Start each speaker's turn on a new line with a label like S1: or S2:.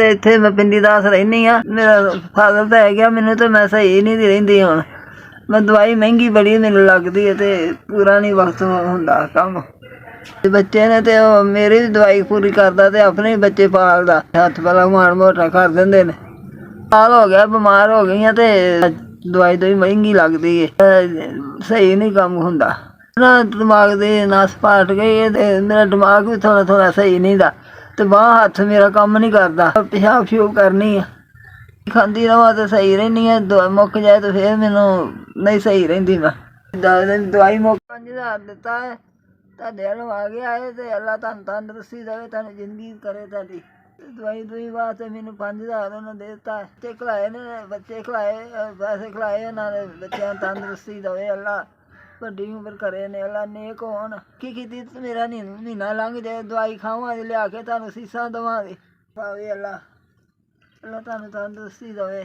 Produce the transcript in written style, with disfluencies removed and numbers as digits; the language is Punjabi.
S1: ਇੱਥੇ ਮੈਂ ਪਿੰਡੀ ਦਾਸ ਰਹਿੰਦੀ ਹਾਂ। ਮੇਰਾ ਫਾਦਰ ਤਾਂ ਹੈਗਾ, ਮੈਨੂੰ ਤਾਂ ਮੈਂ ਸਹੀ ਨਹੀਂ ਰਹਿੰਦੀ। ਹੁਣ ਮੈਂ ਦਵਾਈ ਮਹਿੰਗੀ ਬੜੀ ਮੈਨੂੰ ਲੱਗਦੀ ਹੈ ਅਤੇ ਪੂਰਾ ਨਹੀਂ ਵਕਤ ਹੁੰਦਾ ਕੰਮ। ਬੱਚੇ ਨੇ ਅਤੇ ਉਹ ਮੇਰੀ ਵੀ ਦਵਾਈ ਪੂਰੀ ਕਰਦਾ ਅਤੇ ਆਪਣੇ ਵੀ ਬੱਚੇ ਪਾਲਦਾ। ਹੱਥ ਪਹਿਲਾਂ ਮਾੜਾ ਮੋਟਾ ਕਰ ਦਿੰਦੇ ਨੇ। ਸਾਲ ਹੋ ਗਿਆ ਬਿਮਾਰ ਹੋ ਗਈ ਹਾਂ ਅਤੇ ਦਵਾਈ ਮਹਿੰਗੀ ਲੱਗਦੀ ਹੈ, ਸਹੀ ਨਹੀਂ ਕੰਮ ਹੁੰਦਾ ਨਾ। ਦਿਮਾਗ ਦੀ ਨਸ ਪਾਟ ਗਈ ਹੈ ਅਤੇ ਮੇਰਾ ਦਿਮਾਗ ਵੀ ਥੋੜ੍ਹਾ ਸਹੀ ਨਹੀਂ ਦਾ, ਅਤੇ ਬਾਂਹ ਹੱਥ ਮੇਰਾ ਕੰਮ ਨਹੀਂ ਕਰਦਾ। ਪਿਸ਼ਾਬ ਸ਼ੂਬ ਕਰਨੀ ਆ, ਖਾਂਦੀ ਰਹਾਂ ਤਾਂ ਸਹੀ ਰਹਿੰਦੀ ਹਾਂ। ਦਵਾਈ ਮੁੱਕ ਜਾਏ ਤਾਂ ਫਿਰ ਮੈਨੂੰ ਨਹੀਂ ਸਹੀ ਰਹਿੰਦੀ। ਮੈਂ ਦਵਾਈ ਮੁੱਕ 5000 ਦਿੱਤਾ ਹੈ, ਤੁਹਾਡੇ ਵੱਲੋਂ ਆ ਗਿਆ ਹੈ ਅਤੇ ਅੱਲਾ ਤੁਹਾਨੂੰ ਤੰਦਰੁਸਤੀ ਦੇਵੇ, ਤੁਹਾਨੂੰ ਜ਼ਿੰਦਗੀ ਕਰੇ ਤੁਹਾਡੀ। ਦਵਾਈ ਵਾਸਤੇ ਮੈਨੂੰ 5000 ਉਹਨਾਂ ਨੇ ਦੇ ਦਿੱਤਾ। ਬੱਚੇ ਖਿਲਾਏ ਨੇ, ਬੱਚੇ ਖਿਲਾਏ, ਪੈਸੇ ਖਿਲਾਏ ਉਹਨਾਂ ਨੇ। ਬੱਚਿਆਂ ਨੂੰ ਤੰਦਰੁਸਤੀ ਦੇਵੇ ਅੱਲਾ, ਵੱਡੀ ਉਮਰ ਕਰੇ ਨੇ ਅੱਲਾ, ਨੇਕ ਹੋਣ। ਕੀ ਕੀਤੀ ਮੇਰਾ ਮਹੀਨਾ ਲੰਘ ਜਾਏ, ਦਵਾਈ ਖਾਵਾਂਗੇ ਲਿਆ ਕੇ ਤੁਹਾਨੂੰ ਸੀਸਾਂ ਦੇਵਾਂਗੇ। ਭਾਵੇਂ ਅੱਲਾ ਤੁਹਾਨੂੰ ਤੰਦਰੁਸਤੀ ਦੇਵੇ।